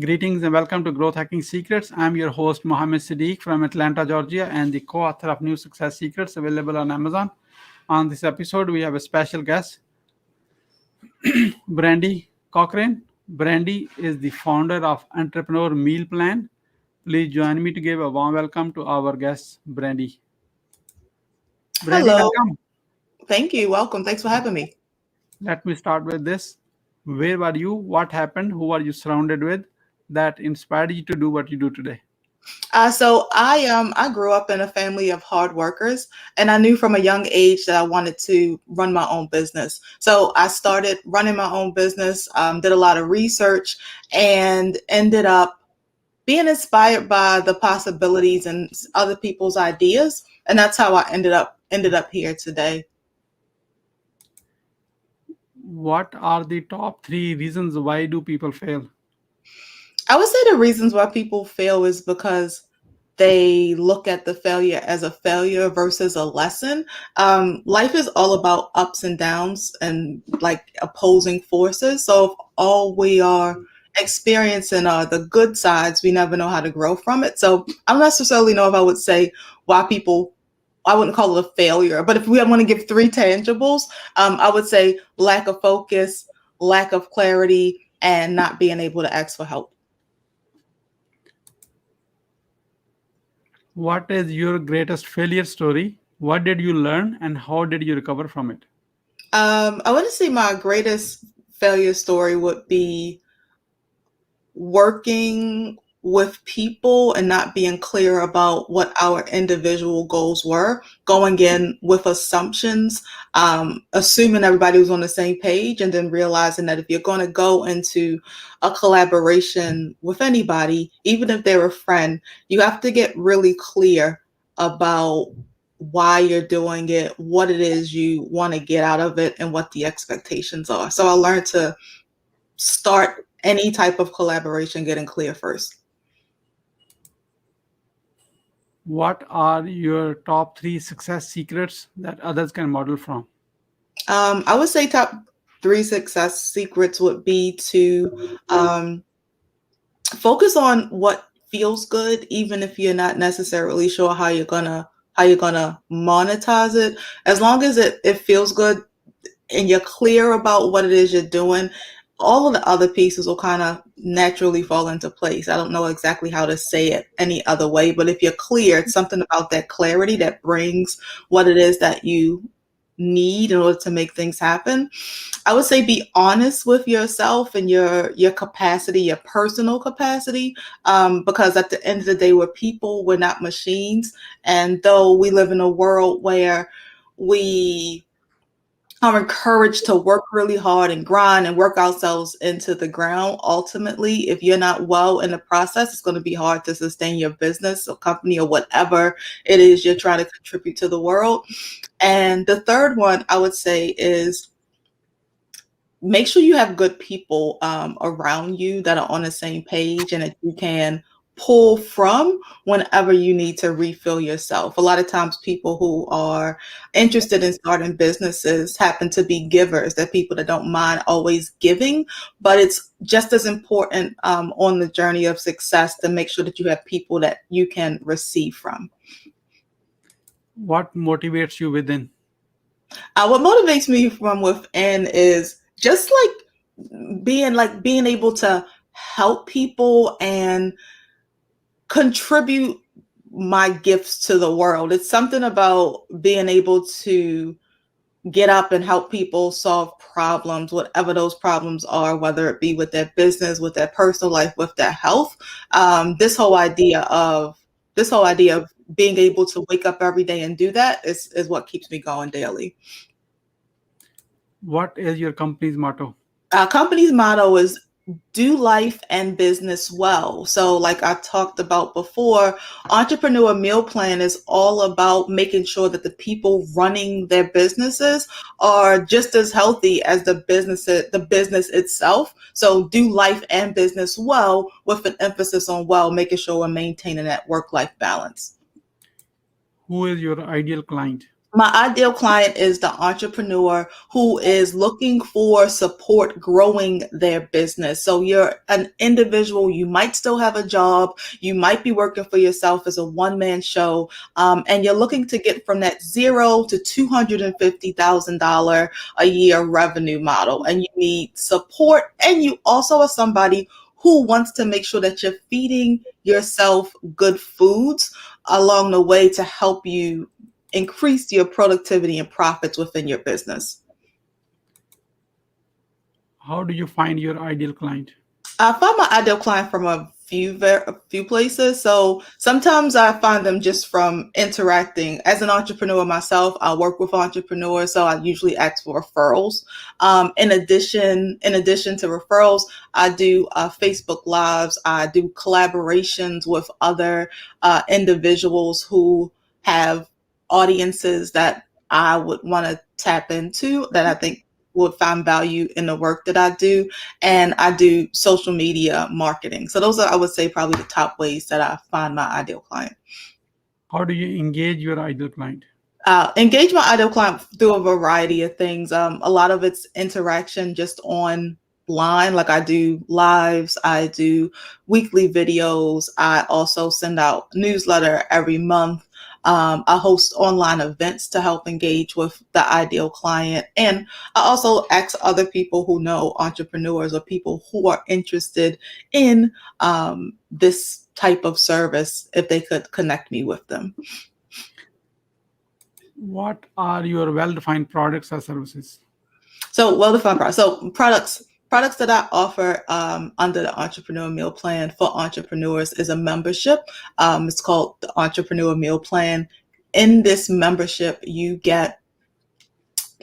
Greetings and welcome to Growth Hacking Secrets. I'm your host, Mohammed Siddique from Atlanta, Georgia, and the co author of New Success Secrets available on Amazon. On this episode, we have a special guest, Brandy Cochrane. Brandy is the founder of Entrepreneur Meal Plan. Please join me to give a warm welcome to our guest, Brandy. Brandy, Hello. welcome. Thank you. Welcome. Thanks for having me. Let me start with this. Where were you? What happened? Who were you surrounded with that inspired you to do what you do today? So I grew up in a family of hard workers, and I knew from a young age that I wanted to run my own business. So I started running my own business, did a lot of research, and ended up being inspired by the possibilities and other people's ideas, and that's how I ended up here today. What are the top three reasons why do people fail? I would say the reasons why people fail is because they look at the failure as a failure versus a lesson. Life is all about ups and downs and like opposing forces. So if all we are experiencing are the good sides, we never know how to grow from it. So I don't necessarily know if I would say why people. I wouldn't call it a failure, but if we want to give three tangibles, I would say lack of focus, lack of clarity, and not being able to ask for help. What is your greatest failure story? What did you learn and how did you recover from it? I want to say my greatest failure story would be working with people and not being clear about what our individual goals were, going in with assumptions, assuming everybody was on the same page, and then realizing that if you're going to go into a collaboration with anybody, even if they're a friend, you have to get really clear about why you're doing it, what it is you want to get out of it, and what the expectations are. So I learned to start any type of collaboration getting clear first. What are your top three success secrets that others can model from? I would say top three success secrets would be to focus on what feels good, even if you're not necessarily sure how you're gonna monetize it. As long as it feels good and you're clear about what it is you're doing, all of the other pieces will kind of naturally fall into place. I don't know exactly how to say it any other way, but if you're clear, it's something about that clarity that brings what it is that you need in order to make things happen. I would say be honest with yourself and your capacity, your personal capacity, because at the end of the day, we're people, we're not machines. And though we live in a world where we are encouraged to work really hard and grind and work ourselves into the ground. Ultimately, if you're not well in the process, it's going to be hard to sustain your business or company or whatever it is you're trying to contribute to the world. And the third one I would say is make sure you have good people around you that are on the same page and that you can pull from whenever you need to refill yourself. A lot of times people who are interested in starting businesses happen to be givers. They're people that don't mind always giving, but it's just as important on the journey of success to make sure that you have people that you can receive from. What motivates you within? What motivates me from within is just being able to help people and contribute my gifts to the world. It's something about being able to get up and help people solve problems, whatever those problems are, whether it be with their business, with their personal life, with their health. This whole idea of being able to wake up every day and do that is what keeps me going daily. What is your company's motto? Our company's motto is do life and business well. So, like I talked about before, Entrepreneur Meal Plan is all about making sure that the people running their businesses are just as healthy as the business itself. So, do life and business well with an emphasis on well, making sure we're maintaining that work-life balance. Who is your ideal client? My ideal client is the entrepreneur who is looking for support growing their business. So you're an individual, you might still have a job, you might be working for yourself as a one-man show, and you're looking to get from that zero to $250,000 a year revenue model. And you need support, and you also are somebody who wants to make sure that you're feeding yourself good foods along the way to help you increase your productivity and profits within your business. How do you find your ideal client? I find my ideal client from a few places. So sometimes I find them just from interacting. As an entrepreneur myself, I work with entrepreneurs, so I usually ask for referrals. In addition to referrals, I do Facebook Lives. I do collaborations with other individuals who have audiences that I would want to tap into, that I think would find value in the work that I do. And I do social media marketing. So those are, I would say, probably the top ways that I find my ideal client. How do you engage your ideal client? Engage my ideal client through a variety of things. A lot of it's interaction just online. Like I do lives, I do weekly videos. I also send out newsletter every month. I host online events to help engage with the ideal client. And I also ask other people who know entrepreneurs or people who are interested in this type of service if they could connect me with them. What are your well-defined products or services? So well-defined products. So products that I offer under the Entrepreneur Meal Plan for entrepreneurs is a membership. It's called the Entrepreneur Meal Plan. In this membership, you get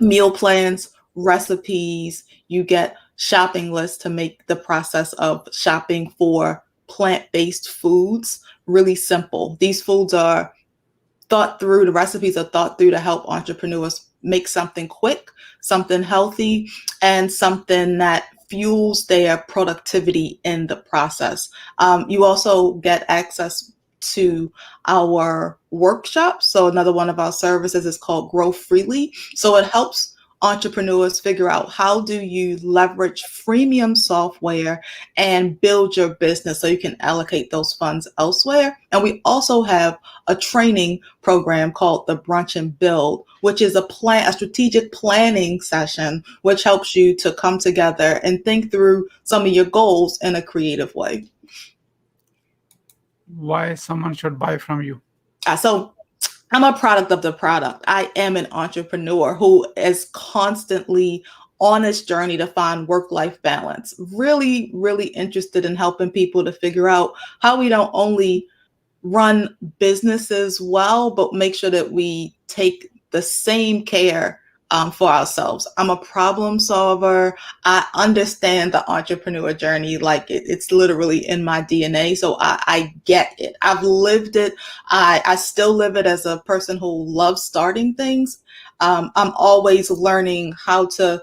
meal plans, recipes, you get shopping lists to make the process of shopping for plant-based foods really simple. These foods are thought through, the recipes are thought through to help entrepreneurs make something quick, something healthy, and something that fuels their productivity in the process. You also get access to our workshops. So another one of our services is called Grow Freely. So it helps entrepreneurs figure out how do you leverage freemium software and build your business so you can allocate those funds elsewhere. And we also have a training program called the Brunch and Build, which is a strategic planning session, which helps you to come together and think through some of your goals in a creative way. Why someone should buy from you? So I'm a product of the product. I am an entrepreneur who is constantly on this journey to find work-life balance. Really, really interested in helping people to figure out how we don't only run businesses well, but make sure that we take the same care for ourselves. I'm a problem solver. I understand the entrepreneur journey like it's literally in my DNA. So I get it. I've lived it. I still live it as a person who loves starting things. I'm always learning how to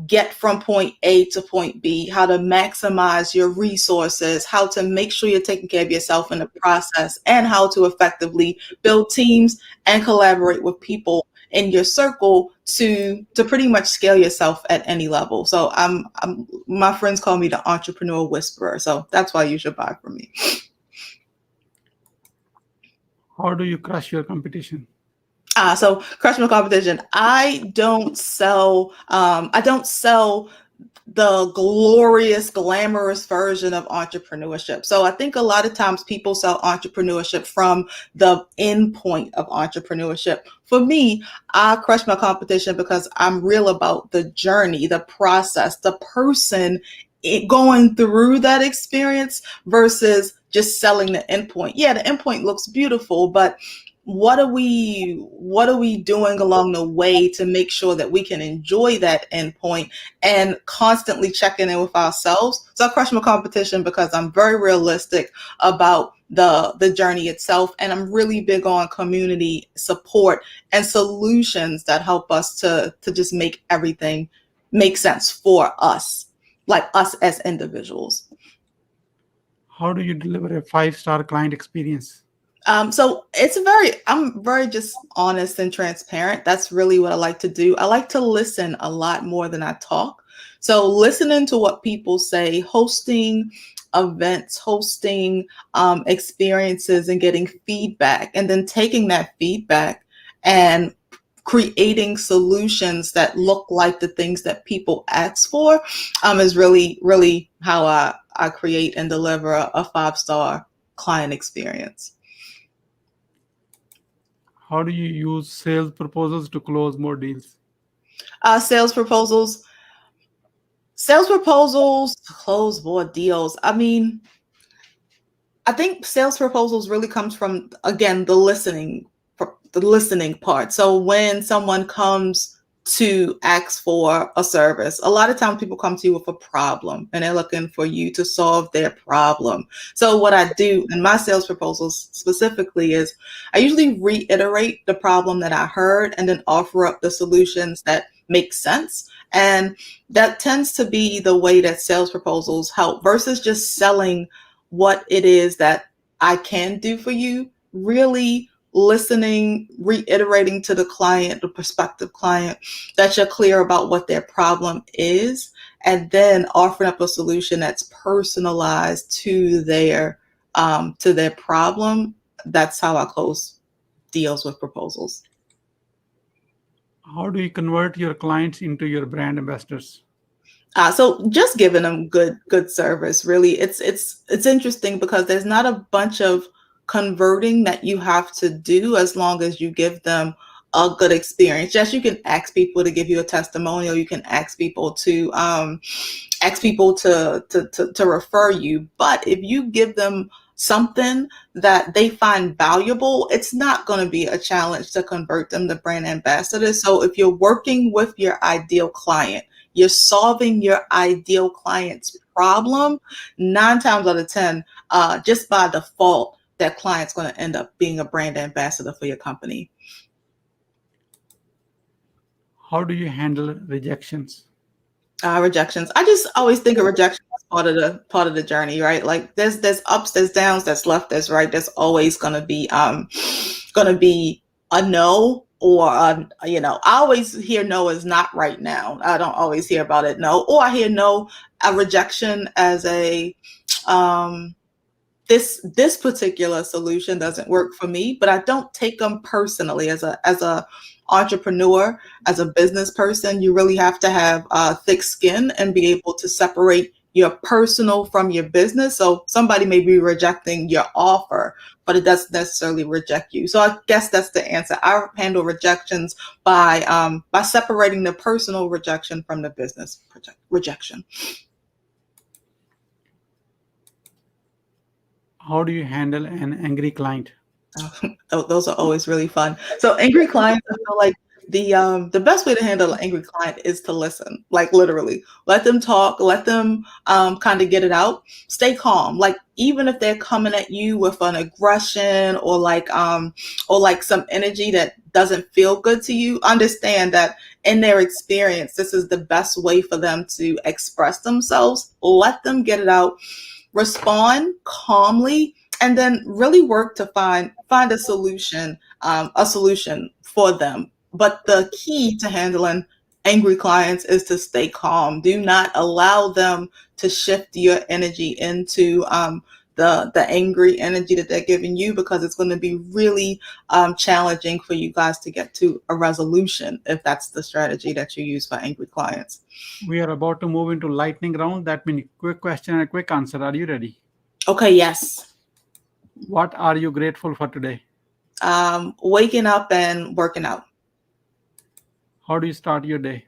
get from point A to point B, how to maximize your resources, how to make sure you're taking care of yourself in the process, and how to effectively build teams and collaborate with people in your circle to pretty much scale yourself at any level. So I'm my friends call me the entrepreneur whisperer. So that's why you should buy from me. How do you crush your competition? So crush my competition. I don't sell. I don't sell the glorious, glamorous version of entrepreneurship. So I think a lot of times people sell entrepreneurship from the end point of entrepreneurship. For me, I crush my competition because I'm real about the journey, the process, the person going through that experience versus just selling the endpoint. Yeah, the endpoint looks beautiful, but what are we doing along the way to make sure that we can enjoy that endpoint and constantly checking in with ourselves? So I crush my competition because I'm very realistic about the journey itself, and I'm really big on community support and solutions that help us to just make everything make sense for us, like us as individuals. How do you deliver a five-star client experience? So I'm very just honest and transparent. That's really what I like to do. I like to listen a lot more than I talk. So listening to what people say, hosting events, hosting experiences, and getting feedback, and then taking that feedback and creating solutions that look like the things that people ask for, is really how I create and deliver a 5-star client experience. How do you use sales proposals to close more deals? Uh, sales proposals, sales proposals, close more deals. I mean, I think sales proposals really comes from, again, the listening part. So when someone comes to ask for a service, a lot of times people come to you with a problem and they're looking for you to solve their problem. So what I do in my sales proposals specifically is I usually reiterate the problem that I heard and then offer up the solutions that make sense. And that tends to be the way that sales proposals help versus just selling what it is that I can do for you, really listening, reiterating to the client, the prospective client, that you're clear about what their problem is, and then offering up a solution that's personalized to their problem. That's how I close deals with proposals. How do you convert your clients into your brand ambassadors? So just giving them good service. Really, it's interesting because there's not a bunch of converting that you have to do as long as you give them a good experience. Yes, you can ask people to give you a testimonial. You can ask people to refer you. But if you give them something that they find valuable, it's not going to be a challenge to convert them to brand ambassadors. So if you're working with your ideal client, you're solving your ideal client's problem, 9 times out of 10, just by default, that client's going to end up being a brand ambassador for your company. How do you handle rejections? Rejections. I just always think of rejection as part of the journey, right? Like there's ups, there's downs, there's left, there's right. There's always gonna be a no or I always hear no is not right now. I don't always hear about it no, or I hear no, a rejection as a um this particular solution doesn't work for me, but I don't take them personally. As a entrepreneur, as a business person, you really have to have thick skin and be able to separate your personal from your business. So somebody may be rejecting your offer, but it doesn't necessarily reject you. So I guess that's the answer. I handle rejections by separating the personal rejection from the business rejection. How do you handle an angry client? Those are always really fun. So angry clients, I feel like the best way to handle an angry client is to listen, like literally. Let them talk, let them kind of get it out. Stay calm. Like even if they're coming at you with an aggression or like some energy that doesn't feel good to you, understand that in their experience, this is the best way for them to express themselves. Let them get it out, respond calmly, and then really work to find a solution for them. But the key to handling angry clients is to stay calm. Do not allow them to shift your energy into the angry energy that they're giving you, because it's going to be really challenging for you guys to get to a resolution if that's the strategy that you use for angry clients. We are about to move into lightning round. That means quick question and a quick answer. Are you ready? Okay, yes. What are you grateful for today? Waking up and working out. How do you start your day?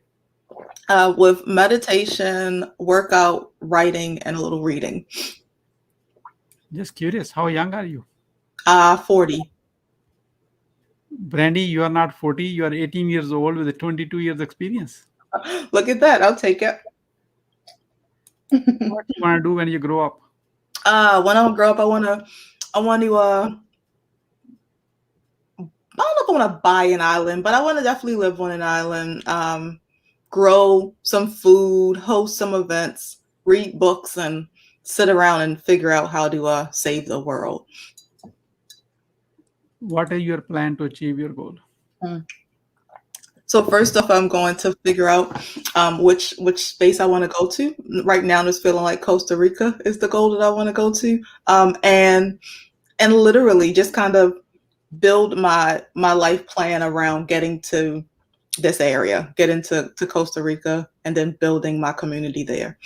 With meditation, workout, writing, and a little reading. Just curious, how young are you? 40. Brandy, you are not 40, you are 18 years old with a 22 years experience. Look at that. I'll take it. What do you want to do when you grow up? When I grow up, I want to, I don't know if I want to buy an island, but I want to definitely live on an island, grow some food, host some events, read books, and sit around and figure out how to save the world. What is your plan to achieve your goal? Mm. So first off, I'm going to figure out which space I want to go to. Right now, I'm just feeling like Costa Rica is the goal that I want to go to, and literally just kind of build my life plan around getting to this area, getting to Costa Rica, and then building my community there.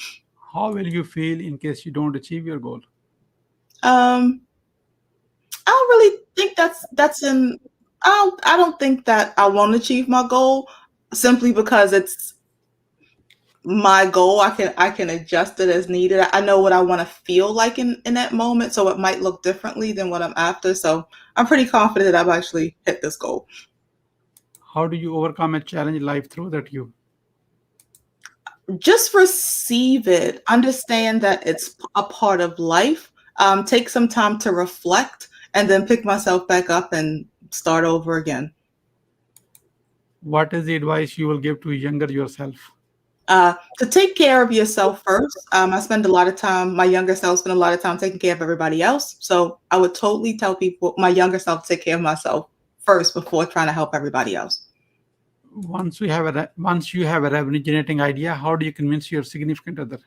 How will you feel in case you don't achieve your goal? Um, I don't really think that's in. I don't think that I won't achieve my goal simply because it's my goal. I can adjust it as needed. I know what I want to feel like in that moment, so it might look differently than what I'm after. So I'm pretty confident that I've actually hit this goal. How do you overcome a challenge life throws at you? Just receive it. Understand that it's a part of life. Take some time to reflect, and then pick myself back up and start over again. What is the advice you will give to younger yourself? To take care of yourself first. I spend a lot of time, my younger self spend a lot of time taking care of everybody else. So I would totally tell people, my younger self, to take care of myself first before trying to help everybody else. Once you have a revenue generating idea, how do you convince your significant other?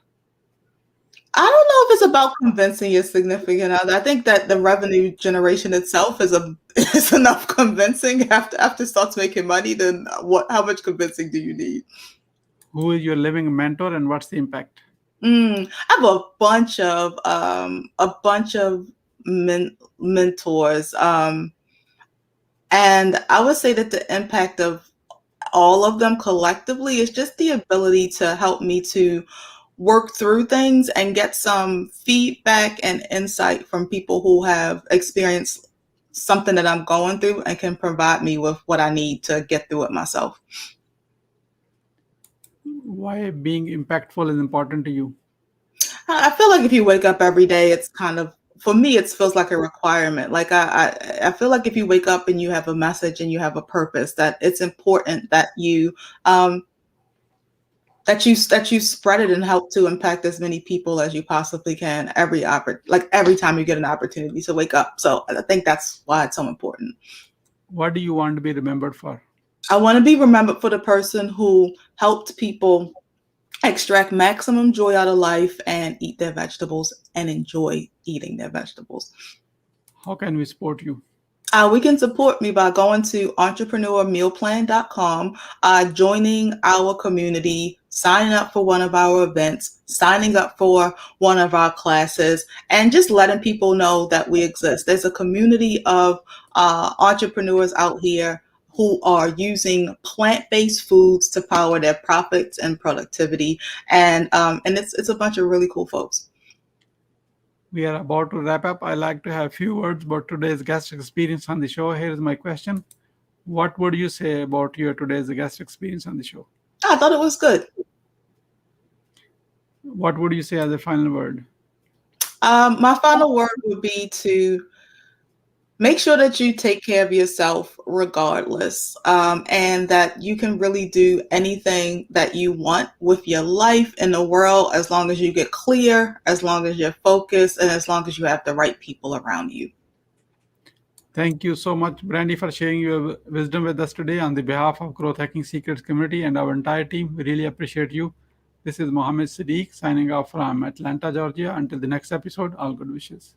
I don't know if it's about convincing your significant other. I think that the revenue generation itself is a is enough convincing. After it starts making money, then what? How much convincing do you need? Who is your living mentor and what's the impact? I have a bunch of mentors, and I would say that the impact of all of them collectively is just the ability to help me to work through things and get some feedback and insight from people who have experienced something that I'm going through and can provide me with what I need to get through it myself. Why being impactful is important to you? I feel like if you wake up every day, it's kind of, for me, it feels like a requirement. Like I feel like if you wake up and you have a message and you have a purpose, that it's important that um, you spread it and help to impact as many people as you possibly can every time you get an opportunity to wake up. So I think that's why it's so important. What do you want to be remembered for? I want to be remembered for the person who helped people extract maximum joy out of life and eat their vegetables and enjoy eating their vegetables. How can we support you? We can support me by going to entrepreneurmealplan.com, joining our community, signing up for one of our events, signing up for one of our classes, and just letting people know that we exist. There's a community of entrepreneurs out here who are using plant-based foods to power their profits and productivity, and it's a bunch of really cool folks. We are about to wrap up. I like to have a few words about today's guest experience on the show. Here is my question. What would you say about your today's guest experience on the show? I thought it was good. What would you say as a final word? My final word would be to make sure that you take care of yourself regardless, and that you can really do anything that you want with your life in the world as long as you get clear, as long as you're focused, and as long as you have the right people around you. Thank you so much, Brandy, for sharing your wisdom with us today on the behalf of Growth Hacking Secrets community and our entire team. We really appreciate you. This is Mohammed Siddique signing off from Atlanta, Georgia. Until the next episode, all good wishes.